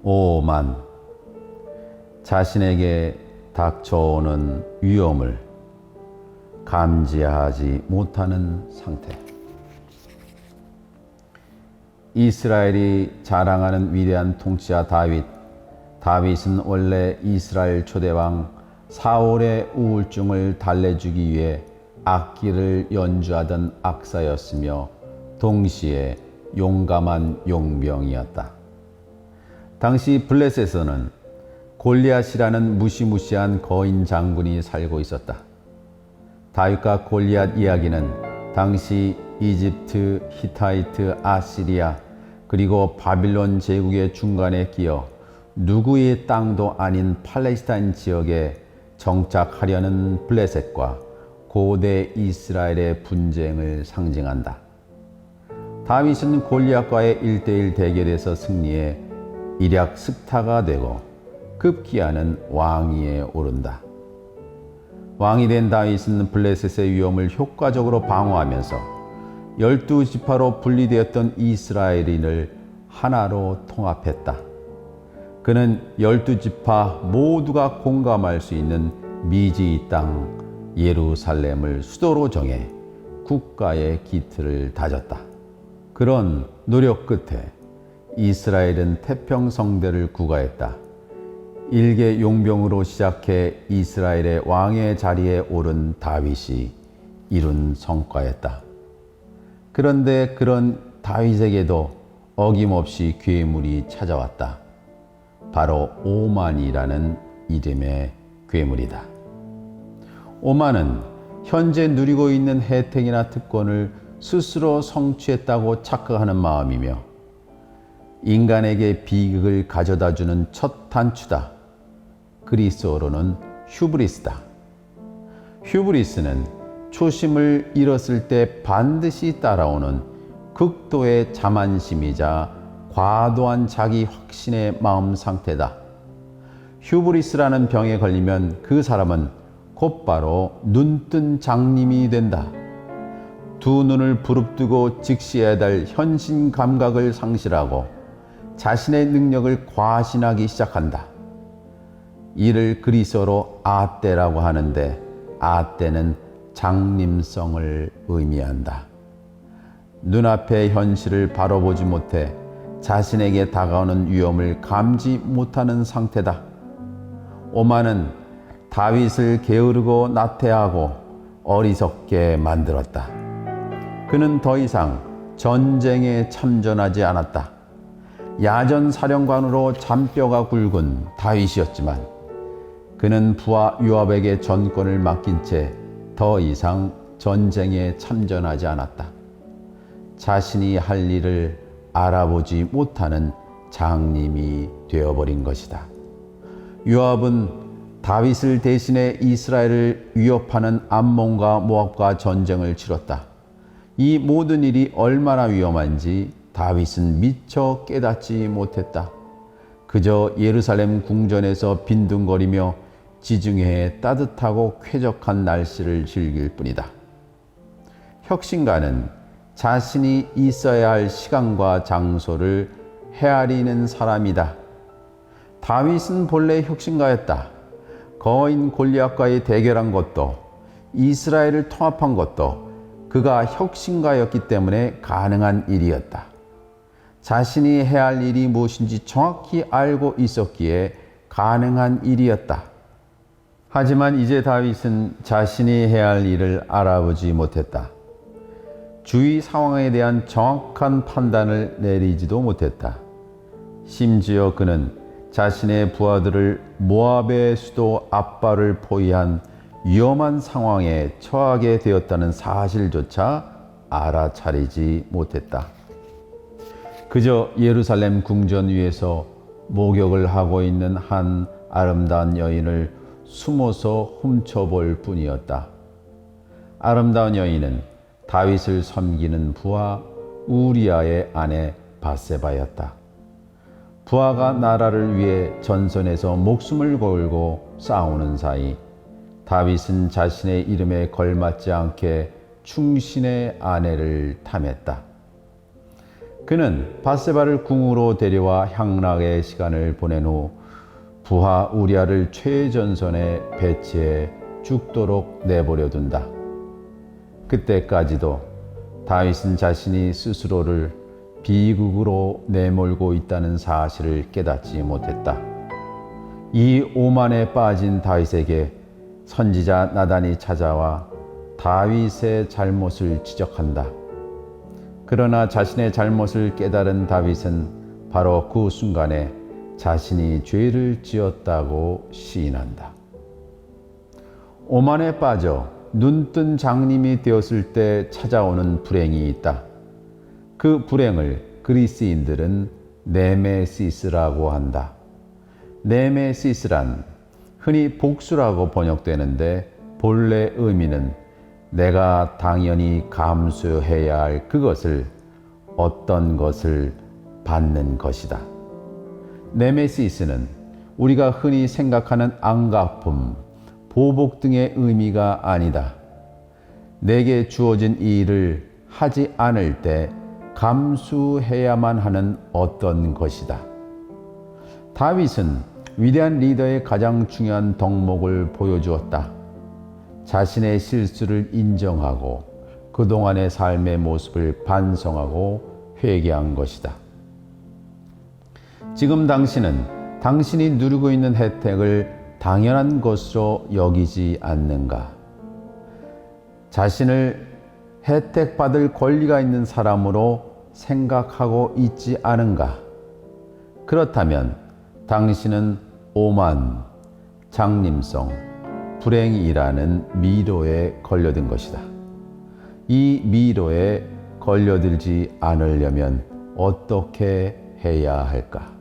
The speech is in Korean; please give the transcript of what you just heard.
오만, 자신에게 닥쳐오는 위험을 감지하지 못하는 상태. 이스라엘이 자랑하는 위대한 통치자 다윗. 다윗은 원래 이스라엘 초대왕 사울의 우울증을 달래주기 위해 악기를 연주하던 악사였으며 동시에 용감한 용병이었다. 당시 블레셋에서는 골리앗이라는 무시무시한 거인 장군이 살고 있었다. 다윗과 골리앗 이야기는 당시 이집트, 히타이트, 아시리아 그리고 바빌론 제국의 중간에 끼어 누구의 땅도 아닌 팔레스타인 지역에 정착하려는 블레셋과 고대 이스라엘의 분쟁을 상징한다. 다윗은 골리앗과의 1대1 대결에서 승리해 일약 스타가 되고 급기야는 왕위에 오른다. 왕이 된 다윗은 블레셋의 위험을 효과적으로 방어하면서 12지파로 분리되었던 이스라엘인을 하나로 통합했다. 그는 12지파 모두가 공감할 수 있는 미지 땅 예루살렘을 수도로 정해 국가의 기틀을 다졌다. 그런 노력 끝에 이스라엘은 태평성대를 구가했다. 일개 용병으로 시작해 이스라엘의 왕의 자리에 오른 다윗이 이룬 성과였다. 그런데 그런 다윗에게도 어김없이 괴물이 찾아왔다. 바로 오만이라는 이름의 괴물이다. 오만은 현재 누리고 있는 혜택이나 특권을 스스로 성취했다고 착각하는 마음이며 인간에게 비극을 가져다주는 첫 단추다. 그리스어로는 휴브리스다. 휴브리스는 초심을 잃었을 때 반드시 따라오는 극도의 자만심이자 과도한 자기 확신의 마음 상태다. 휴브리스라는 병에 걸리면 그 사람은 곧바로 눈뜬 장님이 된다. 두 눈을 부릅뜨고 직시해야 될 현신 감각을 상실하고 자신의 능력을 과신하기 시작한다. 이를 그리스어로 아떼라고 하는데 아떼는 장님성을 의미한다. 눈앞의 현실을 바로 보지 못해 자신에게 다가오는 위험을 감지 못하는 상태다. 오만은 다윗을 게으르고 나태하고 어리석게 만들었다. 그는 더 이상 전쟁에 참전하지 않았다. 야전 사령관으로 잔뼈가 굵은 다윗이었지만 그는 부하 요압에게 전권을 맡긴 채 더 이상 전쟁에 참전하지 않았다. 자신이 할 일을 알아보지 못하는 장님이 되어버린 것이다. 요압은 다윗을 대신해 이스라엘을 위협하는 암몬과 모압과 전쟁을 치렀다. 이 모든 일이 얼마나 위험한지 다윗은 미처 깨닫지 못했다. 그저 예루살렘 궁전에서 빈둥거리며 지중해의 따뜻하고 쾌적한 날씨를 즐길 뿐이다. 혁신가는 자신이 있어야 할 시간과 장소를 헤아리는 사람이다. 다윗은 본래 혁신가였다. 거인 골리앗과의 대결한 것도 이스라엘을 통합한 것도 그가 혁신가였기 때문에 가능한 일이었다. 자신이 해야 할 일이 무엇인지 정확히 알고 있었기에 가능한 일이었다. 하지만 이제 다윗은 자신이 해야 할 일을 알아보지 못했다. 주위 상황에 대한 정확한 판단을 내리지도 못했다. 심지어 그는 자신의 부하들을 모압의 수도 압바를 포위한 위험한 상황에 처하게 되었다는 사실조차 알아차리지 못했다. 그저 예루살렘 궁전 위에서 목욕을 하고 있는 한 아름다운 여인을 숨어서 훔쳐볼 뿐이었다. 아름다운 여인은 다윗을 섬기는 부하 우리아의 아내 바세바였다. 부하가 나라를 위해 전선에서 목숨을 걸고 싸우는 사이 다윗은 자신의 이름에 걸맞지 않게 충신의 아내를 탐했다. 그는 바세바를 궁으로 데려와 향락의 시간을 보낸 후 부하 우리아를 최전선에 배치해 죽도록 내버려 둔다. 그때까지도 다윗은 자신이 스스로를 비극으로 내몰고 있다는 사실을 깨닫지 못했다. 이 오만에 빠진 다윗에게 선지자 나단이 찾아와 다윗의 잘못을 지적한다. 그러나 자신의 잘못을 깨달은 다윗은 바로 그 순간에 자신이 죄를 지었다고 시인한다. 오만에 빠져 눈뜬 장님이 되었을 때 찾아오는 불행이 있다. 그 불행을 그리스인들은 네메시스라고 한다. 네메시스란 흔히 복수라고 번역되는데 본래 의미는 내가 당연히 감수해야 할 그것을, 어떤 것을 받는 것이다. 네메시스는 우리가 흔히 생각하는 안갚음, 보복 등의 의미가 아니다. 내게 주어진 이 일을 하지 않을 때 감수해야만 하는 어떤 것이다. 다윗은 위대한 리더의 가장 중요한 덕목을 보여주었다. 자신의 실수를 인정하고 그동안의 삶의 모습을 반성하고 회개한 것이다. 지금 당신은 당신이 누리고 있는 혜택을 당연한 것으로 여기지 않는가? 자신을 혜택받을 권리가 있는 사람으로 생각하고 있지 않은가? 그렇다면 당신은 오만, 장림성, 불행이라는 미로에 걸려든 것이다. 이 미로에 걸려들지 않으려면 어떻게 해야 할까?